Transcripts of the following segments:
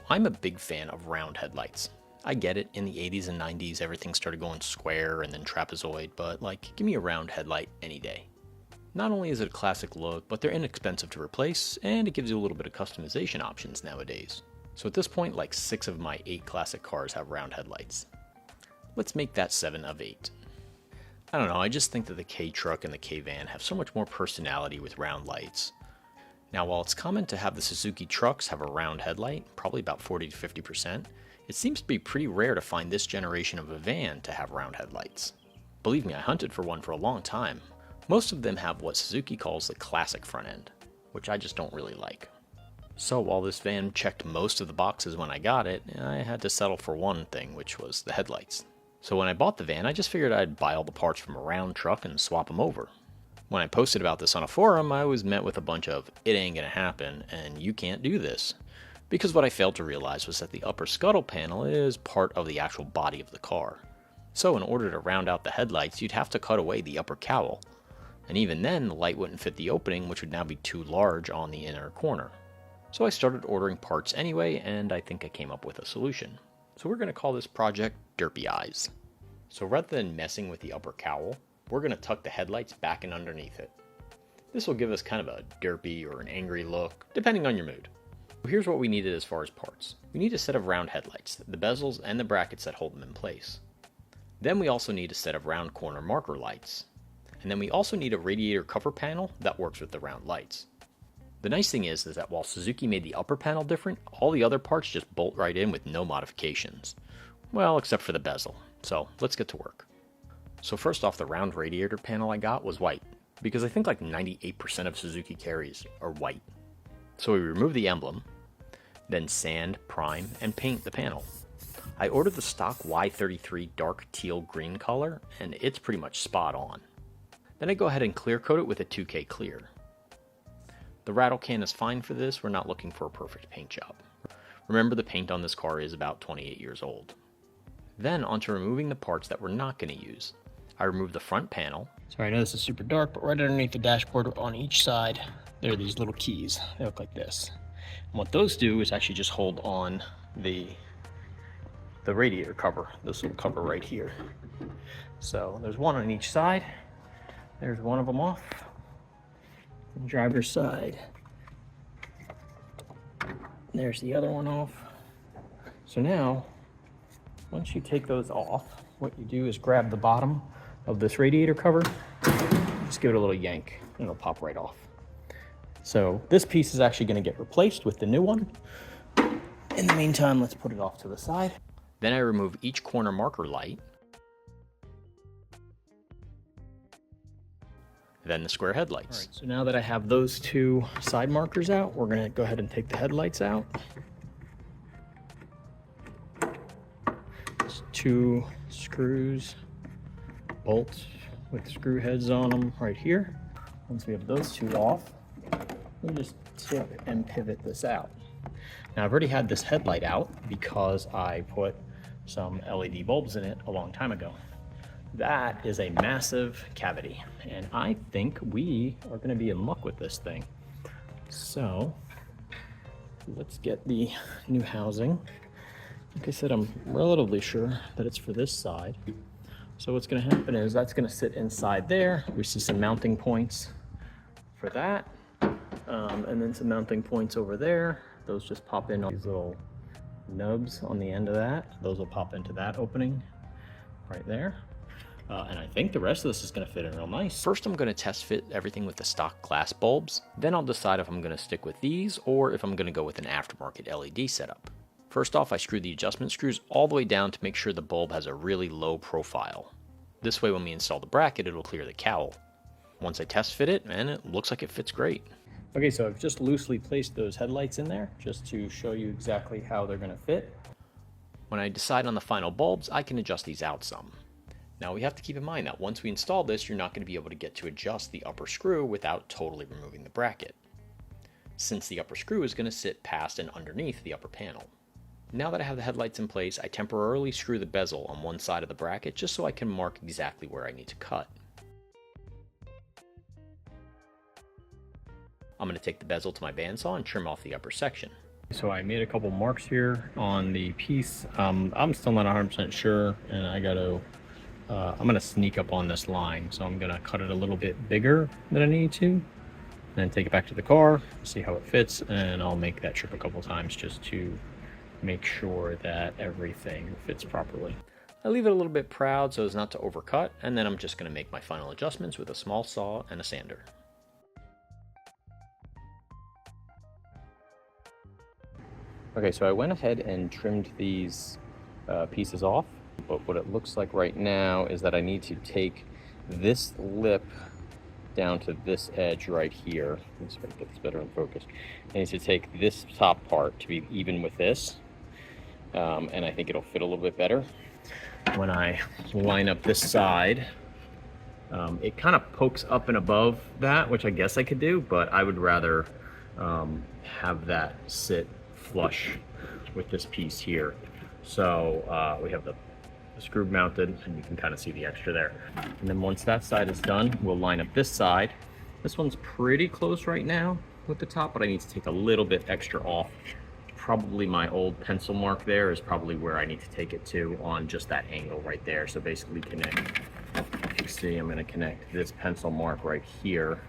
So I'm a big fan of round headlights. I get it, in the 80s and 90s everything started going square and then trapezoid, but like, give me a round headlight any day. Not only is it a classic look, but they're inexpensive to replace, and it gives you a little bit of customization options nowadays. So at this point, like 6 of my 8 classic cars have round headlights. Let's make that 7 of 8. I don't know, I just think that the K-Truck and the K-Van have so much more personality with round lights. Now, while it's common to have the Suzuki trucks have a round headlight, probably about 40 to 50%, it seems to be pretty rare to find this generation of a van to have round headlights. Believe me, I hunted for one for a long time. Most of them have what Suzuki calls the classic front end, which I just don't really like. So while this van checked most of the boxes when I got it, I had to settle for one thing, which was the headlights. So when I bought the van, I just figured I'd buy all the parts from a round truck and swap them over. When I posted about this on a forum, I was met with a bunch of, "It ain't gonna happen," and "You can't do this." Because what I failed to realize was that the upper scuttle panel is part of the actual body of the car. So in order to round out the headlights, you'd have to cut away the upper cowl. And even then, the light wouldn't fit the opening, which would now be too large on the inner corner. So I started ordering parts anyway, and I think I came up with a solution. So we're going to call this project Derpy Eyes. So rather than messing with the upper cowl, we're going to tuck the headlights back and underneath it. This will give us kind of a derpy or an angry look, depending on your mood. Here's what we needed as far as parts. We need a set of round headlights, the bezels and the brackets that hold them in place. Then we also need a set of round corner marker lights. And then we also need a radiator cover panel that works with the round lights. The nice thing is that while Suzuki made the upper panel different, all the other parts just bolt right in with no modifications. Well, except for the bezel. So let's get to work. So first off, the round radiator panel I got was white, because I think like 98% of Suzuki carries are white. So we remove the emblem, then sand, prime, and paint the panel. I ordered the stock Y33 dark teal green color, and it's pretty much spot on. Then I go ahead and clear coat it with a 2K clear. The rattle can is fine for this, we're not looking for a perfect paint job. Remember, the paint on this car is about 28 years old. Then onto removing the parts that we're not going to use. I remove the front panel. Sorry, I know this is super dark, but right underneath the dashboard on each side, there are these little keys. They look like this. And what those do is actually just hold on the radiator cover, this little cover right here. So there's one on each side. There's one of them off. The driver's side. There's the other one off. So now, once you take those off, what you do is grab the bottom of this radiator cover, just give it a little yank, and it'll pop right off. So this piece is actually going to get replaced with the new one. In the meantime, let's put it off to the side. Then I remove each corner marker light. Then the square headlights. All right, so now that I have those two side markers out, we're going to go ahead and take the headlights out. Just 2 screws, bolts with screw heads on them right here. Once we have those two off, we'll just tip and pivot this out. Now I've already had this headlight out because I put some LED bulbs in it a long time ago. That is a massive cavity, and I think we are going to be in luck with this thing. So let's get the new housing. Like I said, I'm relatively sure that it's for this side. So what's going to happen is that's going to sit inside there. We see some mounting points for that, and then some mounting points over there. Those just pop in on these little nubs on the end of that. Those will pop into that opening right there. And I think the rest of this is going to fit in real nice. First, I'm going to test fit everything with the stock glass bulbs. Then I'll decide if I'm going to stick with these or if I'm going to go with an aftermarket LED setup. First off, I screw the adjustment screws all the way down to make sure the bulb has a really low profile. This way, when we install the bracket, it'll clear the cowl. Once I test fit it, and it looks like it fits great. Okay, so I've just loosely placed those headlights in there just to show you exactly how they're going to fit. When I decide on the final bulbs, I can adjust these out some. Now we have to keep in mind that once we install this, you're not going to be able to get to adjust the upper screw without totally removing the bracket, since the upper screw is going to sit past and underneath the upper panel. Now that I have the headlights in place, I temporarily screw the bezel on one side of the bracket just so I can mark exactly where I need to cut. I'm going to take the bezel to my bandsaw and trim off the upper section. So I made a couple marks here on the piece. I'm still not 100% sure, and I'm gonna sneak up on this line. So I'm gonna cut it a little bit bigger than I need to, then take it back to the car, see how it fits, and I'll make that trip a couple times just to make sure that everything fits properly. I leave it a little bit proud so as not to overcut, and then I'm just going to make my final adjustments with a small saw and a sander. Okay, so I went ahead and trimmed these pieces off, but what it looks like right now is that I need to take this lip down to this edge right here. Let's see if I can get this better in focus. I need to take this top part to be even with this, and I think it'll fit a little bit better. When I line up this side, it kind of pokes up and above that, which I guess I could do, but I would rather have that sit flush with this piece here. So we have the screw mounted, and you can kind of see the extra there. And then once that side is done, we'll line up this side. This one's pretty close right now with the top, but I need to take a little bit extra off. Probably my old pencil mark there is probably where I need to take it to on just that angle right there. So basically connect, you see I'm gonna connect this pencil mark right here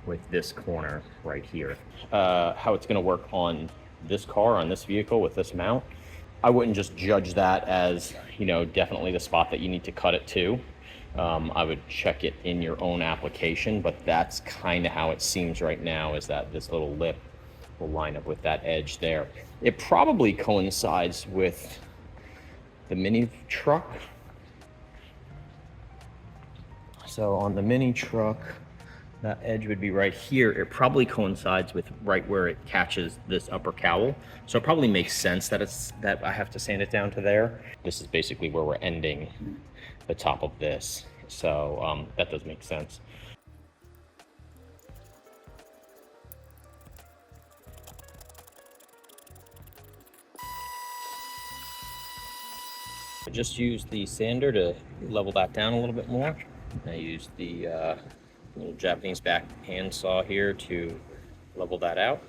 with this corner right here. How it's gonna work on this car, on this vehicle with this mount, I wouldn't just judge that as, you know, definitely the spot that you need to cut it to. I would check it in your own application, but that's kind of how it seems right now, is that this little lip will line up with that edge there. It probably coincides with the mini truck. So on the mini truck, that edge would be right here. It probably coincides with right where it catches this upper cowl. So it probably makes sense that I have to sand it down to there. This is basically where we're ending the top of this. So that does make sense. I just used the sander to level that down a little bit more. I used the little Japanese back hand saw here to level that out.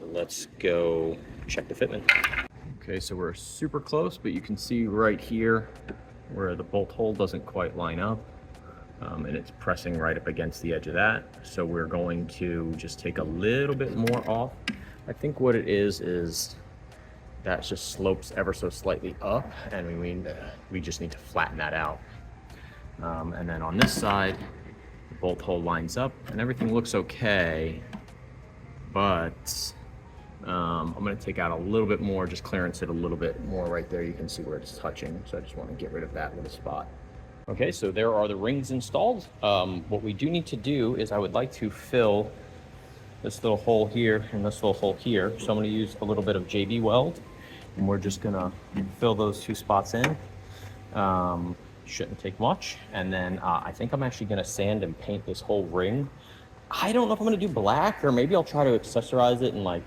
Let's go check the fitment. Okay, so we're super close, but you can see right here where the bolt hole doesn't quite line up, and it's pressing right up against the edge of that. So we're going to just take a little bit more off. I think what it is that just slopes ever so slightly up, and we just need to flatten that out. And then on this side, the bolt hole lines up and everything looks okay, but I'm going to take out a little bit more, just clearance it a little bit more right there. You can see where it's touching, so I just want to get rid of that little spot. Okay, so there are the rings installed. What we do need to do is I would like to fill this little hole here and this little hole here. So I'm going to use a little bit of JB Weld, and we're just going to fill those two spots in. Shouldn't take much. And then I think I'm actually going to sand and paint this whole ring. I don't know if I'm going to do black, or maybe I'll try to accessorize it in like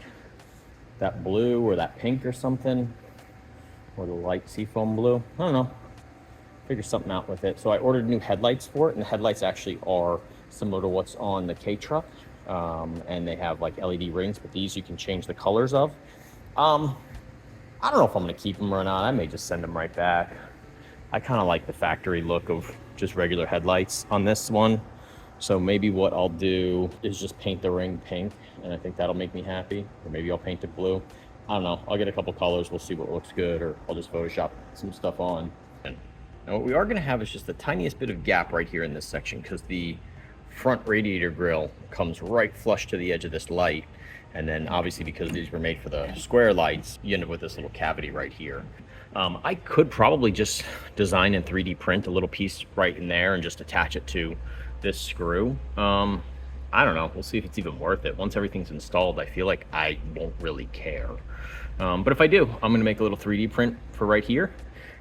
that blue or that pink or something, or the light seafoam blue. I don't know. Figure something out with it. So I ordered new headlights for it, and the headlights actually are similar to what's on the K truck, and they have like LED rings, but these you can change the colors of. I don't know if I'm going to keep them or not. I may just send them right back. I kind of like the factory look of just regular headlights on this one. So maybe what I'll do is just paint the ring pink, and I think that'll make me happy. Or maybe I'll paint it blue. I don't know. I'll get a couple colors. We'll see what looks good, or I'll just Photoshop some stuff on. Now what we are going to have is just the tiniest bit of gap right here in this section, because the front radiator grill comes right flush to the edge of this light. And then obviously, because these were made for the square lights, you end up with this little cavity right here. I could probably just design and 3D print a little piece right in there and just attach it to this screw. I don't know. We'll see if it's even worth it. Once everything's installed, I feel like I won't really care. But if I do, I'm going to make a little 3D print for right here.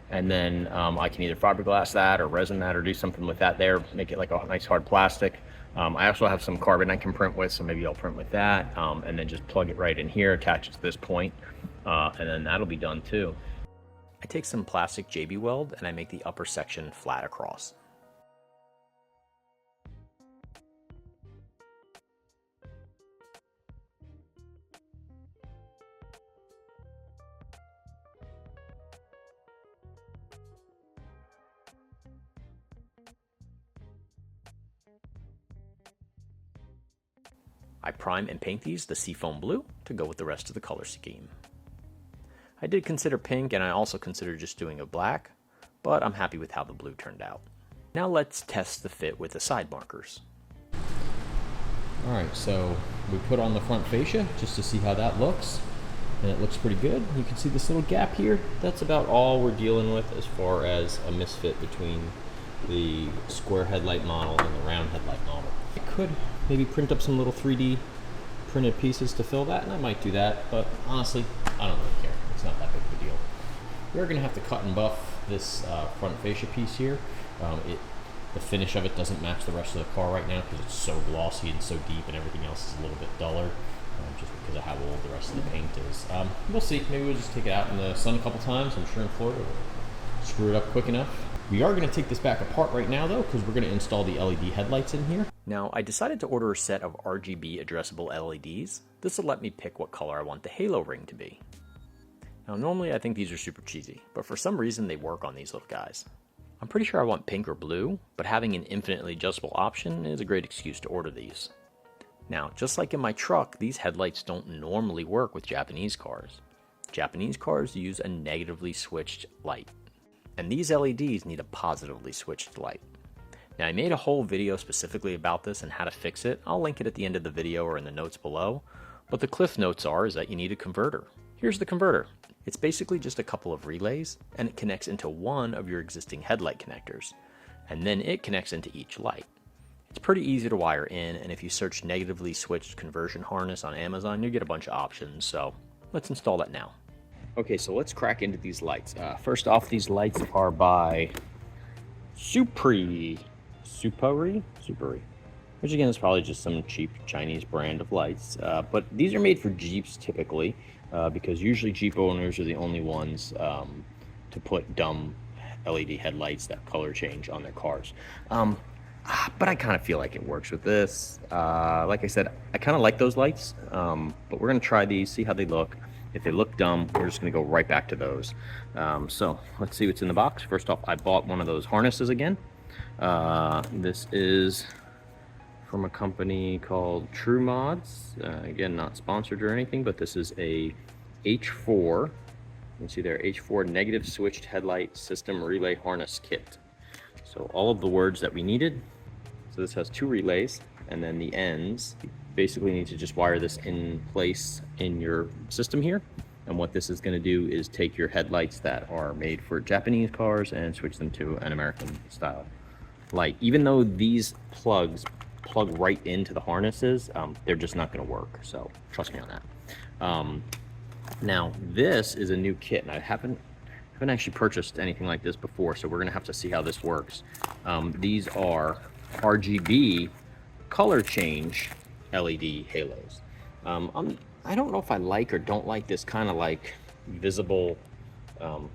And then I can either fiberglass that or resin that or do something with that there, make it like a nice hard plastic. I also have some carbon I can print with, so maybe I'll print with that, and then just plug it right in here, attach it to this point, and then that'll be done too. I take some plastic JB Weld and I make the upper section flat across. I prime and paint these the seafoam blue to go with the rest of the color scheme. I did consider pink, and I also considered just doing a black, but I'm happy with how the blue turned out. Now let's test the fit with the side markers. Alright, so we put on the front fascia just to see how that looks, and it looks pretty good. You can see this little gap here. That's about all we're dealing with as far as a misfit between the square headlight model and the round headlight model. I could maybe print up some little 3D printed pieces to fill that, and I might do that, but honestly, I don't really care. It's not that big of a deal. We're going to have to cut and buff this front fascia piece here. The finish of it doesn't match the rest of the car right now because it's so glossy and so deep, and everything else is a little bit duller, just because of how old the rest of the paint is. We'll see. Maybe we'll just take it out in the sun a couple times. I'm sure in Florida we'll screw it up quick enough. We are going to take this back apart right now, though, because we're going to install the LED headlights in here. Now, I decided to order a set of RGB addressable LEDs. This will let me pick what color I want the halo ring to be. Now, normally I think these are super cheesy, but for some reason they work on these little guys. I'm pretty sure I want pink or blue, but having an infinitely adjustable option is a great excuse to order these. Now, just like in my truck, these headlights don't normally work with Japanese cars. Japanese cars use a negatively switched light, and these LEDs need a positively switched light. Now, I made a whole video specifically about this and how to fix it. I'll link it at the end of the video or in the notes below, but the cliff notes is that you need a converter. Here's the converter. It's basically just a couple of relays, and it connects into one of your existing headlight connectors, and then it connects into each light. It's pretty easy to wire in, and if you search negatively switched conversion harness on Amazon, you get a bunch of options, so let's install that now. Okay, so let's crack into these lights. First off, these lights are by Supri, which again is probably just some cheap Chinese brand of lights, but these are made for Jeeps typically, because usually Jeep owners are the only ones to put dumb LED headlights that color change on their cars. But I kind of feel like it works with this. Like I said, I kind of like those lights, but we're going to try these, see how they look. If they look dumb, we're just going to go right back to those. So let's see what's in the box. First off, I bought one of those harnesses again. This is from a company called True Mods. Again, not sponsored or anything, but this is a H4. You can see there, H4 negative switched headlight system relay harness kit. So all of the words that we needed. So this has two relays, and then the ends. You basically need to just wire this in place in your system here. And what this is going to do is take your headlights that are made for Japanese cars and switch them to an American style light. Even though these plugs plug right into the harnesses, they're just not going to work, so trust me on that. Now this is a new kit, and I haven't actually purchased anything like this before, so we're going to have to see how this works. These are RGB color change LED halos. I don't know if I like or don't like this kind of like visible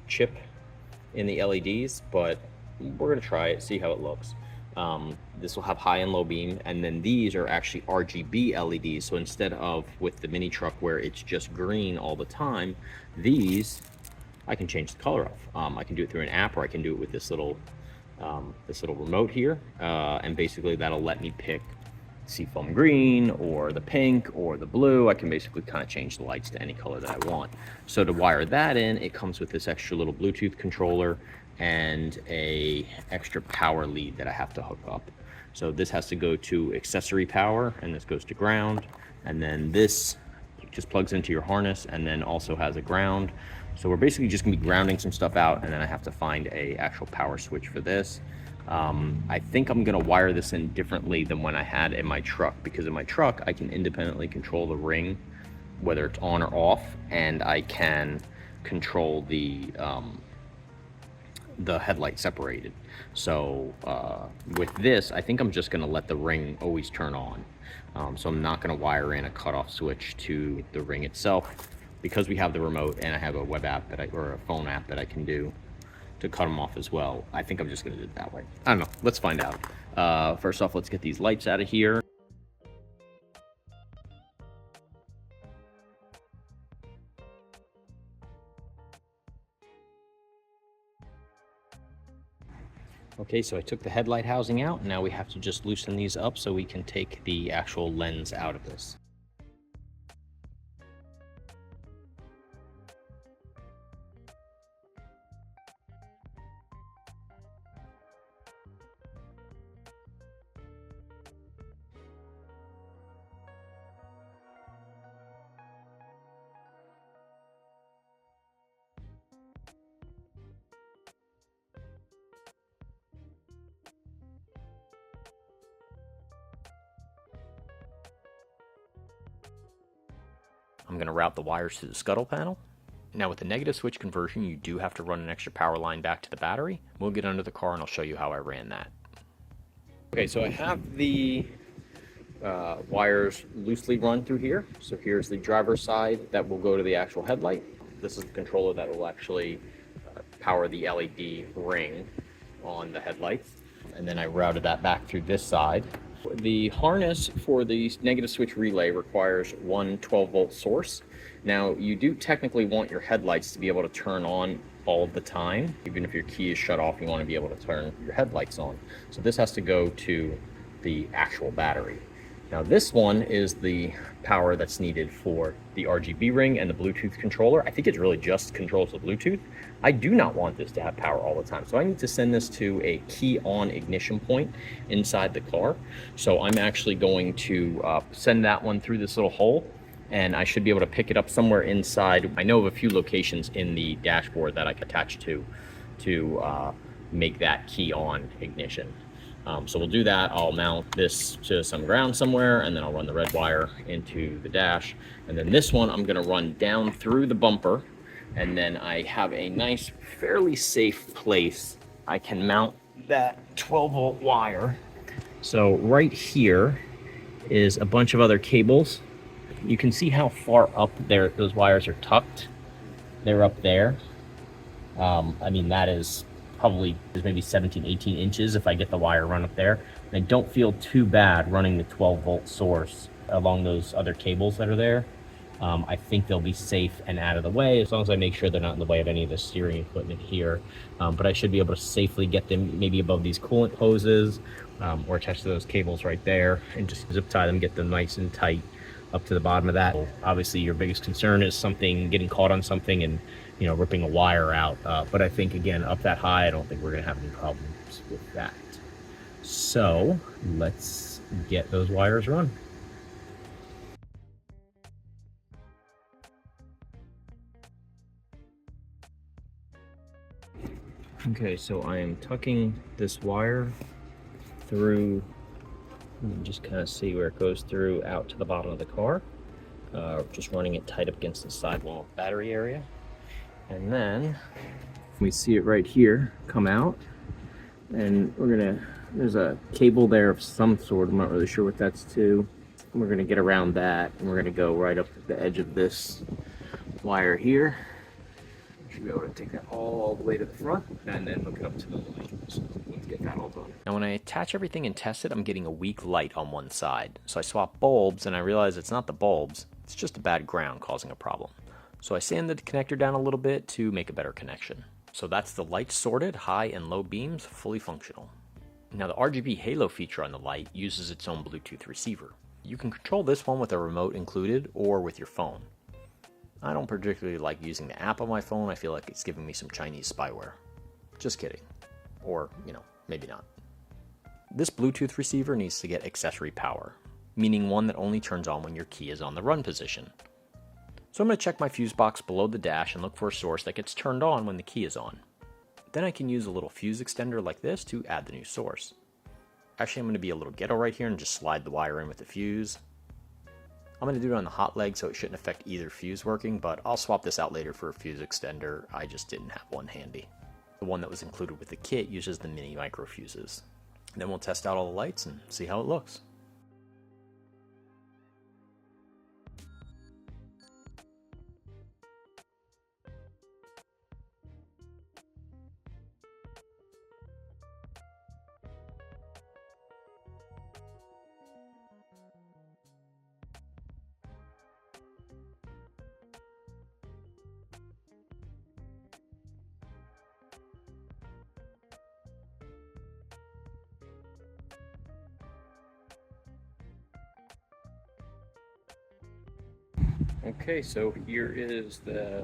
chip in the LEDs, but we're going to try it, see how it looks. This will have high and low beam, and then these are actually RGB LEDs. So instead of with the mini truck where it's just green all the time, these I can change the color of. I can do it through an app, or I can do it with this little remote here, and basically that'll let me pick seafoam green or the pink or the blue. I can basically kind of change the lights to any color that I want. So to wire that in, it comes with this extra little Bluetooth controller and a extra power lead that I have to hook up. So this has to go to accessory power, and this goes to ground, and then this just plugs into your harness and then also has a ground. So we're basically just gonna be grounding some stuff out, and then I have to find a actual power switch for this. I think I'm gonna wire this in differently than when I had in my truck, because in my truck I can independently control the ring, whether it's on or off, and I can control the headlight separated. So with this, I think I'm just gonna let the ring always turn on. So I'm not gonna wire in a cutoff switch to the ring itself, because we have the remote and I have a web app or a phone app that I can do to cut them off as well. I think I'm just gonna do it that way. I don't know, let's find out. First off, let's get these lights out of here. Okay, so I took the headlight housing out. Now we have to just loosen these up so we can take the actual lens out of this. I'm going to route the wires to the scuttle panel. Now with the negative switch conversion, you do have to run an extra power line back to the battery. We'll get under the car and I'll show you how I ran that. Okay, so I have the wires loosely run through here. So here's the driver's side that will go to the actual headlight. This is the controller that will actually power the LED ring on the headlights. And then I routed that back through this side. The harness for the negative switch relay requires one 12-volt source. Now, you do technically want your headlights to be able to turn on all of the time. Even if your key is shut off, you want to be able to turn your headlights on. So this has to go to the actual battery. Now this one is the power that's needed for the RGB ring and the Bluetooth controller. I think it really just controls the Bluetooth. I do not want this to have power all the time. So I need to send this to a key on ignition point inside the car. So I'm actually going to send that one through this little hole, and I should be able to pick it up somewhere inside. I know of a few locations in the dashboard that I can attach to make that key on ignition. So we'll do that. I'll mount this to some ground somewhere, and then I'll run the red wire into the dash. And then this one I'm gonna run down through the bumper, and then I have a nice, fairly safe place I can mount that 12-volt wire. So right here is a bunch of other cables. You can see how far up there those wires are tucked. They're up there. I mean, that is probably maybe 17, 18 inches if I get the wire run up there. And I don't feel too bad running the 12-volt source along those other cables that are there. I think they'll be safe and out of the way, as long as I make sure they're not in the way of any of the steering equipment here. But I should be able to safely get them maybe above these coolant hoses, or attached to those cables right there, and just zip tie them, get them nice and tight up to the bottom of that. Obviously your biggest concern is something getting caught on something and, you know, ripping a wire out. But I think, again, up that high, I don't think we're gonna have any problems with that. So let's get those wires run. Okay, so I am tucking this wire through, and just kind of see where it goes through out to the bottom of the car. Just running it tight up against the sidewall battery area. And then we see it right here come out, and there's a cable there of some sort. I'm not really sure what that's to. We're gonna get around that, and we're gonna go right up to the edge of this wire here. Should be able to take that all the way to the front and then hook it up to the light. So let's get that all done. Now when I attach everything and test it, I'm getting a weak light on one side. So I swap bulbs and I realize it's not the bulbs, it's just a bad ground causing a problem. So I sanded the connector down a little bit to make a better connection. So that's the light sorted, high and low beams, fully functional. Now the RGB halo feature on the light uses its own Bluetooth receiver. You can control this one with a remote included or with your phone. I don't particularly like using the app on my phone. I feel like it's giving me some Chinese spyware. Just kidding. Or, you know, maybe not. This Bluetooth receiver needs to get accessory power, meaning one that only turns on when your key is on the run position. So I'm going to check my fuse box below the dash and look for a source that gets turned on when the key is on. Then I can use a little fuse extender like this to add the new source. Actually, I'm going to be a little ghetto right here and just slide the wire in with the fuse. I'm going to do it on the hot leg, so it shouldn't affect either fuse working, but I'll swap this out later for a fuse extender. I just didn't have one handy. The one that was included with the kit uses the mini micro fuses. Then we'll test out all the lights and see how it looks. Okay, so here is the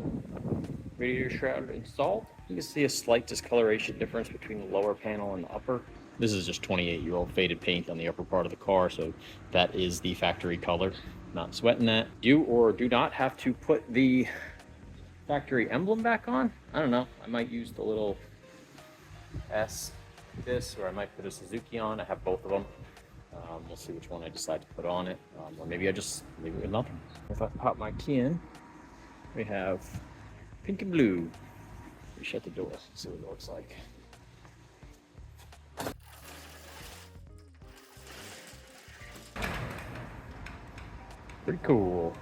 radiator shroud installed. You can see a slight discoloration difference between the lower panel and the upper. This is just 28-year-old faded paint on the upper part of the car, so that is the factory color. Not sweating that. You or do not have to put the factory emblem back on. I don't know. I might use the little S like this, or I might put a Suzuki on. I have both of them. We'll see which one I decide to put on it, or maybe I just leave it with nothing. If I pop my key in, we have pink and blue. We shut the door, see what it looks like. Pretty cool.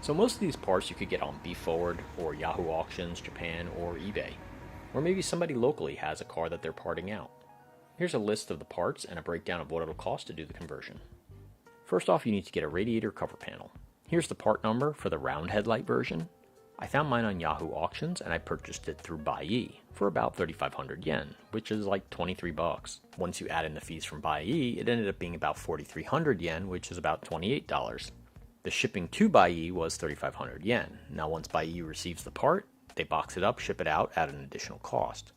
So most of these parts you could get on Beforward or Yahoo Auctions Japan or eBay. Or maybe somebody locally has a car that they're parting out. Here's a list of the parts and a breakdown of what it'll cost to do the conversion. First off, you need to get a radiator cover panel. Here's the part number for the round headlight version. I found mine on Yahoo Auctions and I purchased it through Buyee for about 3,500 yen, which is like 23 bucks. Once you add in the fees from Buyee, it ended up being about 4,300 yen, which is about $28. The shipping to Buyee was 3,500 yen. Now once Buyee receives the part, they box it up, ship it out at an additional cost.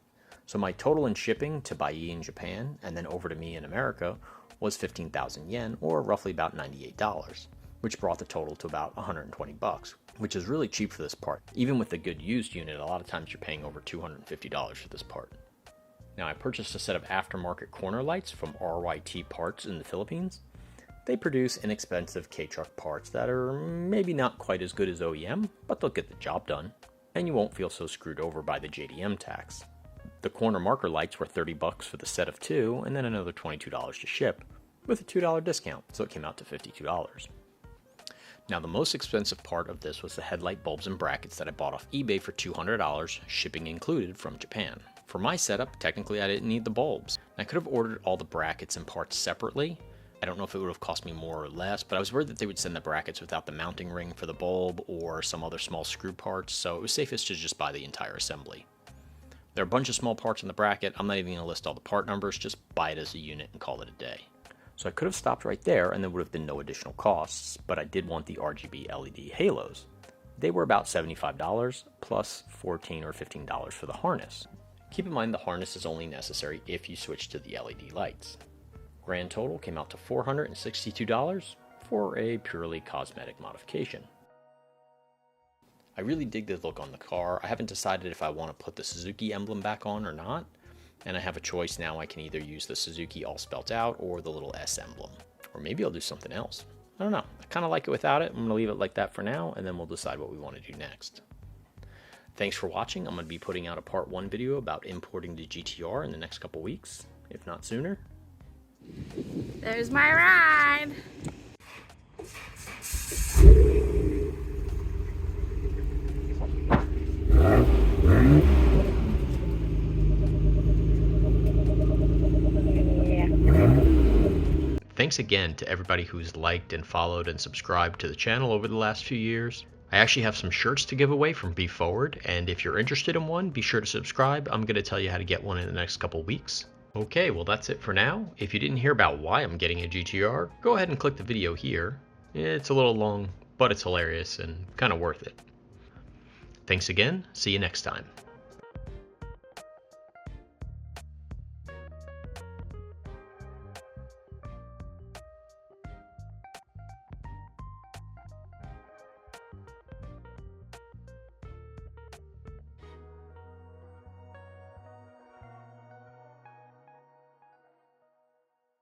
So my total in shipping to Buyee in Japan and then over to me in America was 15,000 yen, or roughly about $98, which brought the total to about 120 bucks, which is really cheap for this part. Even with a good used unit, a lot of times you're paying over $250 for this part. Now I purchased a set of aftermarket corner lights from RYT Parts in the Philippines. They produce inexpensive K-truck parts that are maybe not quite as good as OEM, but they'll get the job done, and you won't feel so screwed over by the JDM tax. The corner marker lights were 30 bucks for the set of 2, and then another $22 to ship, with a $2 discount, so it came out to $52. Now the most expensive part of this was the headlight bulbs and brackets that I bought off eBay for $200, shipping included from Japan. For my setup, technically I didn't need the bulbs. I could have ordered all the brackets and parts separately. I don't know if it would have cost me more or less, but I was worried that they would send the brackets without the mounting ring for the bulb or some other small screw parts, so it was safest to just buy the entire assembly. There are a bunch of small parts in the bracket. I'm not even going to list all the part numbers, just buy it as a unit and call it a day. So I could have stopped right there and there would have been no additional costs, but I did want the RGB LED halos. They were about $75 plus $14 or $15 for the harness. Keep in mind the harness is only necessary if you switch to the LED lights. Grand total came out to $462 for a purely cosmetic modification. I really dig the look on the car. I haven't decided if I want to put the Suzuki emblem back on or not, and I have a choice now. I can either use the Suzuki all spelt out or the little S emblem, or maybe I'll do something else. I don't know. I kind of like it without it. I'm going to leave it like that for now, and then we'll decide what we want to do next. Thanks for watching. I'm going to be putting out a part 1 video about importing the GTR in the next couple weeks, if not sooner. There's my ride. Thanks again to everybody who's liked and followed and subscribed to the channel over the last few years. I actually have some shirts to give away from Beforward, and if you're interested in one, be sure to subscribe. I'm going to tell you how to get one in the next couple weeks. Okay, well that's it for now. If you didn't hear about why I'm getting a GTR, go ahead and click the video here. It's a little long, but it's hilarious and kind of worth it. Thanks again. See you next time.